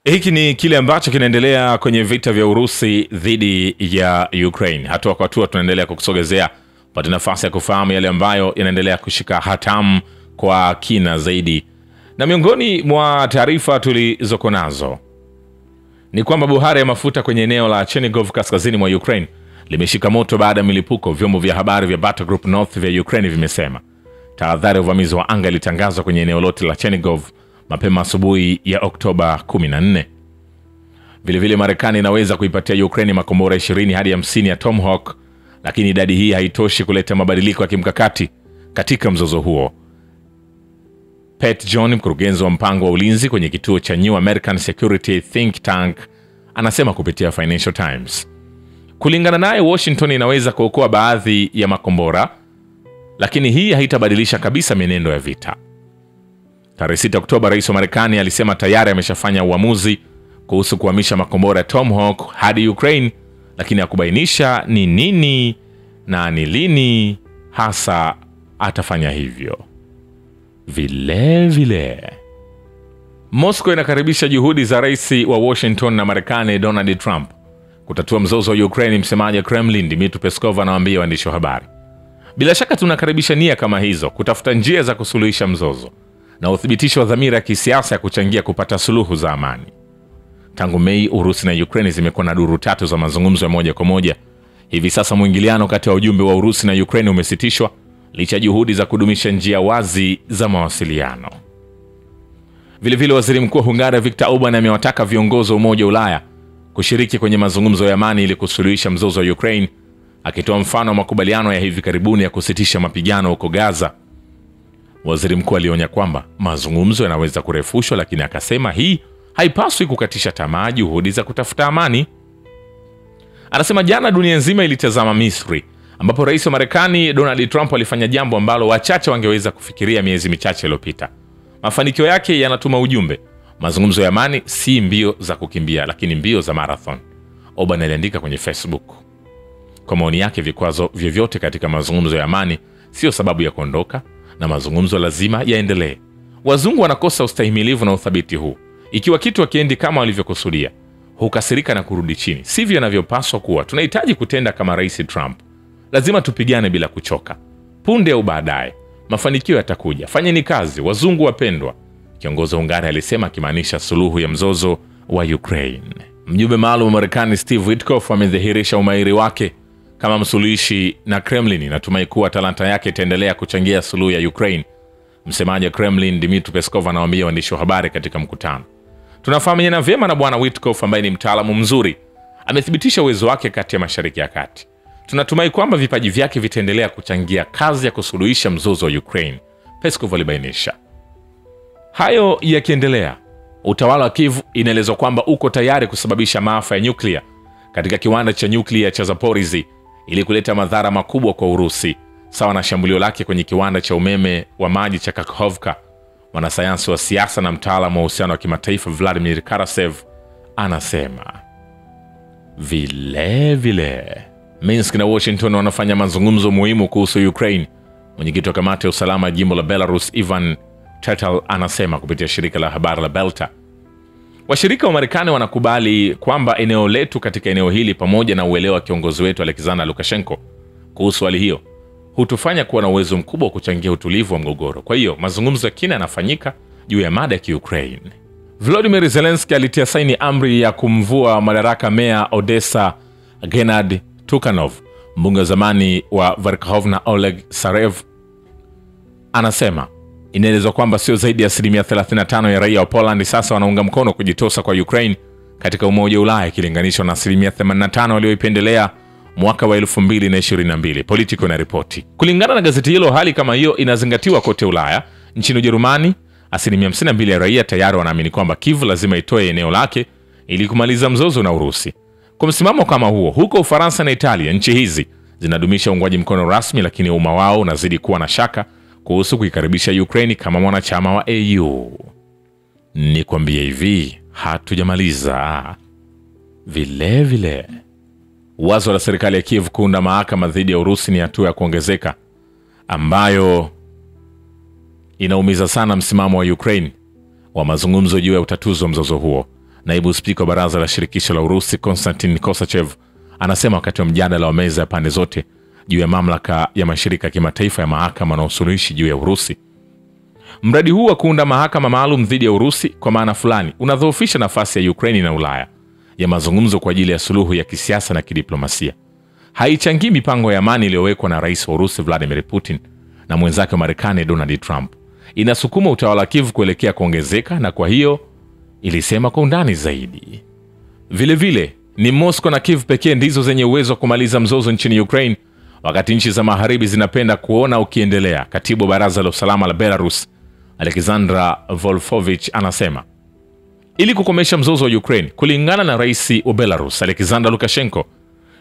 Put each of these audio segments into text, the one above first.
Hiki ni kile ambacho kinaendelea kwenye vita vya Urusi dhidi ya Ukraine. Hatua kwa hatua tunaendelea kukusogezea pata nafasi ya kufahamu yale ambayo yanaendelea kushika hatamu kwa kina zaidi. Na miongoni mwa taarifa tulizokuwa nazo ni kwamba buhari ya mafuta kwenye eneo la Chernigov kaskazini mwa Ukraine limeshika moto baada ya milipuko. Vyombo vya habari vya Battle Group North vya Ukraine vimesema tahadhari ya uvamizi wa anga ilitangazwa kwenye eneo lote la Chernigov mapema asubuhi ya Oktoba 14. Vilevile Marekani inaweza kuipatia Ukraine makombora 20 hadi 50 ya Tomahawk, lakini idadi hii haitoshi kuleta mabadiliko ya kimkakati katika mzozo huo. Pete John, mkurugenzi wa mpango wa ulinzi kwenye kituo cha New American Security Think Tank, anasema kupitia Financial Times. Kulingana naye, Washington inaweza kuokoa baadhi ya makombora, lakini hii haitabadilisha kabisa mienendo ya vita. Tarehe 6 Oktoba, rais wa Marekani alisema tayari ameshafanya uamuzi kuhusu kuhamisha makombora ya Tomahawk hadi Ukraine, lakini hakubainisha ni nini na ni lini hasa atafanya hivyo. Vile Moscow inakaribisha juhudi za rais wa Washington na Marekani Donald Trump kutatua mzozo wa Ukraine. Msemaji wa Kremlin Dmitry Peskov anawaambia waandishi wa habari, bila shaka tunakaribisha nia kama hizo kutafuta njia za kusuluhisha mzozo na uthibitisho wa dhamira ya kisiasa ya kuchangia kupata suluhu za amani. Tangu Mei, Urusi na Ukraine zimekuwa na duru tatu za mazungumzo ya moja kwa moja. Hivi sasa mwingiliano kati ya ujumbe wa Urusi na Ukraine umesitishwa licha juhudi za kudumisha njia wazi za mawasiliano. Vilevile waziri mkuu wa Hungaria Viktor Orban amewataka viongozi wa Umoja wa Ulaya kushiriki kwenye mazungumzo ya amani ili kusuluhisha mzozo wa Ukraine, akitoa mfano wa makubaliano ya hivi karibuni ya kusitisha mapigano huko Gaza. Waziri mkuu alionya kwamba mazungumzo yanaweza kurefushwa, lakini akasema hii haipaswi kukatisha tamaa juhudi za kutafuta amani. Anasema jana dunia nzima ilitazama Misri, ambapo rais wa Marekani Donald Trump alifanya jambo ambalo wachache wangeweza kufikiria miezi michache iliyopita. Mafanikio yake yanatuma ujumbe: mazungumzo ya amani si mbio za kukimbia, lakini mbio za marathon. Orban aliandika kwenye Facebook. Kwa maoni yake, vikwazo vyovyote katika mazungumzo ya amani sio sababu ya kuondoka, na mazungumzo lazima yaendelee. Wazungu wanakosa ustahimilivu na uthabiti huu. Ikiwa kitu hakiendi kama walivyokusudia, hukasirika na kurudi chini. Sivyo inavyopaswa kuwa. Tunahitaji kutenda kama rais Trump. Lazima tupigane bila kuchoka. Punde au baadaye mafanikio yatakuja. Fanyeni kazi, wazungu wapendwa, kiongozi wa Hungaria alisema, akimaanisha suluhu ya mzozo wa Ukraine. Mjumbe maalum wa Marekani Steve Witkoff amedhihirisha umahiri wake kama msuluhishi, na Kremlin inatumai kuwa talanta yake itaendelea kuchangia suluhu ya Ukraine. Msemaji wa Kremlin Dmitry Peskov anawaambia waandishi wa habari katika mkutano, tunafahamiana vyema na bwana Witkoff ambaye ni mtaalamu mzuri. Amethibitisha uwezo wake kati ya Mashariki ya Kati. Tunatumai kwamba vipaji vyake vitaendelea kuchangia kazi ya kusuluhisha mzozo wa Ukraine, Peskov alibainisha. Hayo yakiendelea, utawala wa Kiev inaelezwa kwamba uko tayari kusababisha maafa ya nyuklia katika kiwanda cha nyuklia cha Zaporizhzhia ili kuleta madhara makubwa kwa Urusi, sawa na shambulio lake kwenye kiwanda cha umeme wa maji cha Kakhovka. Mwanasayansi wa siasa na mtaalamu wa uhusiano wa kimataifa Vladimir Karasev anasema. Vile Minsk na Washington wanafanya mazungumzo muhimu kuhusu Ukraine. Mwenyekiti wa kamati ya usalama ya jimbo la Belarus Ivan Tetel anasema kupitia shirika la habari la Belta, washirika wa Marekani wanakubali kwamba eneo letu katika eneo hili, pamoja na uelewa wa kiongozi wetu Alexander Lukashenko kuhusu hali hiyo, hutufanya kuwa na uwezo mkubwa wa kuchangia utulivu wa mgogoro. Kwa hiyo mazungumzo ya kina yanafanyika juu ya mada ya Kiukraine. Volodymyr Zelensky alitia saini amri ya kumvua madaraka meya Odessa Gennady Tukhanov. Mbunge wa zamani wa Verkhovna Oleg Sarev anasema inaelezwa kwamba sio zaidi ya 35% ya raia wa Poland sasa wanaunga mkono kujitosa kwa Ukraine katika Umoja wa Ulaya, ikilinganishwa na 85% walioipendelea mwaka wa 2022, Politico na ripoti. Kulingana na gazeti hilo, hali kama hiyo inazingatiwa kote Ulaya. Nchini Ujerumani, 52% ya raia tayari wanaamini kwamba Kiev lazima itoe eneo lake ili kumaliza mzozo na Urusi. Kwa msimamo kama huo, huko Ufaransa na Italia, nchi hizi zinadumisha uungwaji mkono rasmi, lakini umma wao unazidi kuwa na shaka kuhusu kuikaribisha Ukraine kama mwanachama wa EU. Nikwambie hivi, hatujamaliza. Vile wazo la serikali ya Kiev kuunda mahakama dhidi ya Urusi ni hatua ya kuongezeka ambayo inaumiza sana msimamo wa Ukraine wa mazungumzo juu ya utatuzi wa mzozo huo. Naibu spika wa baraza la shirikisho la Urusi Konstantin Kosachev anasema wakati wa mjadala wa meza ya pande zote juu ya mamlaka ya mashirika ya kimataifa ya mahakama na usuluhishi juu ya Urusi, mradi huu wa kuunda mahakama maalum dhidi ya Urusi kwa maana fulani unadhoofisha nafasi ya Ukraine na Ulaya ya mazungumzo kwa ajili ya suluhu ya kisiasa na kidiplomasia. Haichangii mipango ya amani iliyowekwa na rais wa Urusi Vladimir Putin na mwenzake wa Marekani Donald Trump. Inasukuma utawala Kiev kuelekea kuongezeka, na kwa hiyo ilisema kwa undani zaidi. Vile ni Moscow na Kiev pekee ndizo zenye uwezo wa kumaliza mzozo nchini Ukraine, wakati nchi za magharibi zinapenda kuona ukiendelea. Katibu wa baraza la usalama la Belarus Alexander Volfovich anasema ili kukomesha mzozo wa Ukraine, kulingana na rais wa Belarus Alexander Lukashenko,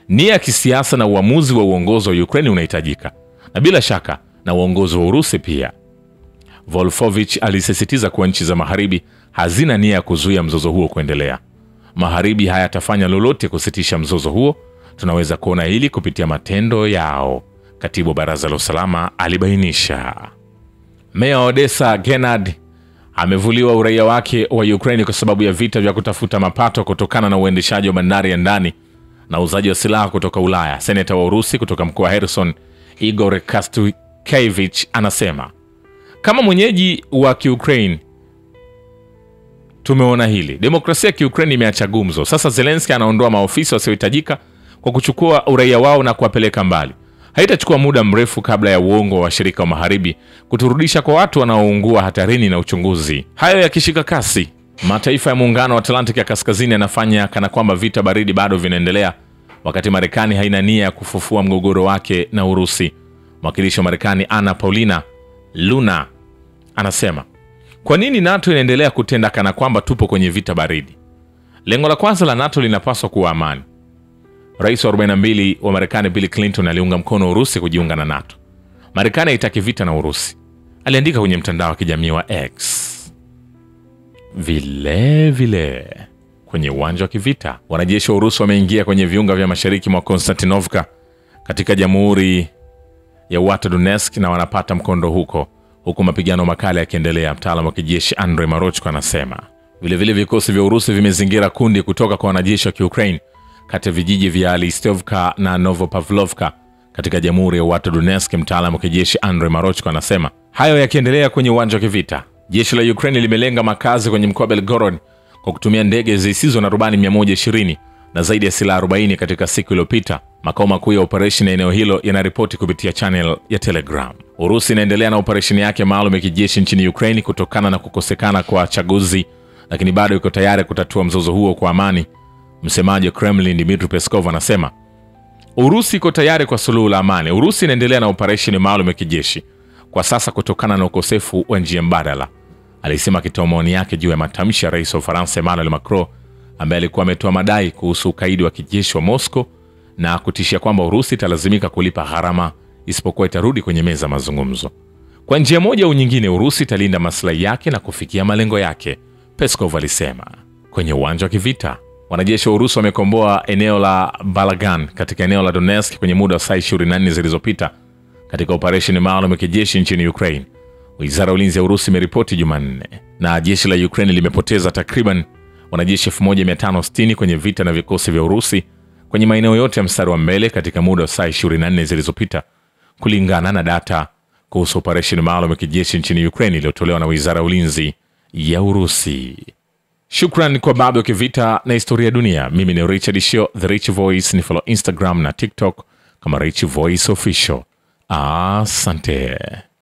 nia ya kisiasa na uamuzi wa uongozi wa Ukraine unahitajika, na bila shaka na uongozi wa Urusi pia. Volfovich alisisitiza kuwa nchi za magharibi hazina nia ya kuzuia mzozo huo kuendelea. Magharibi hayatafanya lolote kusitisha mzozo huo, tunaweza kuona hili kupitia matendo yao, katibu wa baraza la usalama alibainisha. Meya wa Odessa Gennady amevuliwa uraia wake wa Ukraine kwa sababu ya vita vya kutafuta mapato kutokana na uendeshaji wa bandari ya ndani na uzaji wa silaha kutoka Ulaya. Seneta wa Urusi kutoka mkoa wa Kherson Igor Kastukevich anasema, kama mwenyeji wa Ukraine tumeona hili. Demokrasia ya Ukraine imeacha gumzo. Sasa Zelensky anaondoa maofisa wasiohitajika kwa kuchukua uraia wao na kuwapeleka mbali. Haitachukua muda mrefu kabla ya uongo wa washirika wa magharibi kuturudisha kwa watu wanaoungua hatarini na uchunguzi. Hayo yakishika kasi, mataifa ya muungano wa Atlantic ya kaskazini yanafanya kana kwamba vita baridi bado vinaendelea, wakati Marekani haina nia ya kufufua mgogoro wake na Urusi. Mwakilishi wa Marekani Anna Paulina Luna anasema, kwa nini NATO inaendelea kutenda kana kwamba tupo kwenye vita baridi? Lengo la kwanza la NATO linapaswa kuwa amani. Rais wa 42 wa Marekani Bill Clinton aliunga mkono Urusi kujiunga na NATO. Marekani haitaki vita na Urusi, aliandika kwenye mtandao wa kijamii wa X. Vile kwenye uwanja wa kivita, wanajeshi wa Urusi wameingia kwenye viunga vya mashariki mwa Konstantinovka katika jamhuri ya Wata Donetsk na wanapata mkondo huku mapigano makali yakiendelea. Mtaalamu wa kijeshi Andrei Marochko anasema vile vikosi vya Urusi vimezingira kundi kutoka kwa wanajeshi wa Ukraine kati ya vijiji vya Listovka na Novopavlovka katika jamhuri ya Wata Donetsk. Mtaalamu wa kijeshi Andrei Marochko anasema hayo yakiendelea kwenye uwanja wa kivita, jeshi la Ukraine limelenga makazi kwenye mkoa wa Belgorod kwa kutumia ndege zisizo na rubani 120 na zaidi ya silaha 40 katika siku iliyopita. Makao makuu ya operation ya eneo hilo yanaripoti kupitia channel ya Telegram. Urusi inaendelea na operation yake maalum ya kijeshi nchini Ukraine kutokana na kukosekana kwa chaguzi, lakini bado iko tayari kutatua mzozo huo kwa amani. Msemaji wa Kremlin Dmitry Peskov anasema Urusi iko tayari kwa suluhu la amani. Urusi inaendelea na operation maalum ya kijeshi kwa sasa kutokana na ukosefu wa njia mbadala, alisema akitoa maoni yake juu ya matamshi ya rais wa Ufaransa Emmanuel Macron ambaye alikuwa ametoa madai kuhusu ukaidi wa kijeshi wa Moscow na kutishia kwamba Urusi italazimika kulipa gharama isipokuwa itarudi kwenye meza mazungumzo. Kwa njia moja au nyingine, Urusi italinda maslahi yake na kufikia malengo yake, Peskov alisema. Kwenye uwanja wa kivita, wanajeshi wa Urusi wamekomboa eneo la Balagan katika eneo la Donetsk kwenye muda wa saa 24 zilizopita katika operation maalum ya kijeshi nchini Ukraine, Wizara ya Ulinzi ya Urusi imeripoti Jumanne. Na jeshi la Ukraine limepoteza takriban wanajeshi 1560 kwenye vita na vikosi vya Urusi kwenye maeneo yote ya mstari wa mbele katika muda wa saa 24 zilizopita, kulingana na data kuhusu operation maalum ya kijeshi nchini Ukraine iliyotolewa na Wizara ya Ulinzi ya Urusi. Shukran kwa babu ya kivita na historia ya dunia. Mimi ni Richard Shio, The Rich Voice. Ni follow Instagram na TikTok kama Rich Voice Official. Asante.